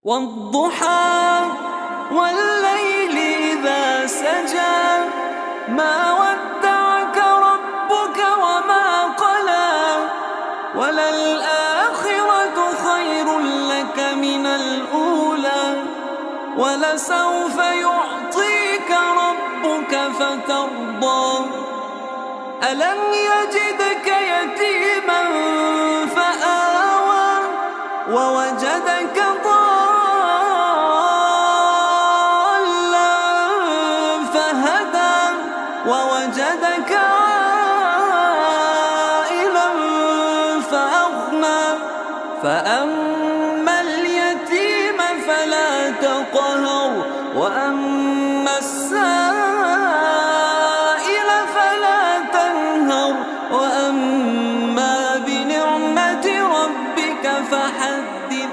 والضحى والليل إذا سجى ما ودعك ربك وما قلى وللآخرة خير لك من الأولى ولسوف يعطيك ربك فترضى ألم يجدك يتيما فآوى ووجدك ضالا فهدى ووجدك عائلا فأغنى فأما اليتيم فلا تقهر وأما السائل فلا تنهر وأما بنعمة ربك فحدث.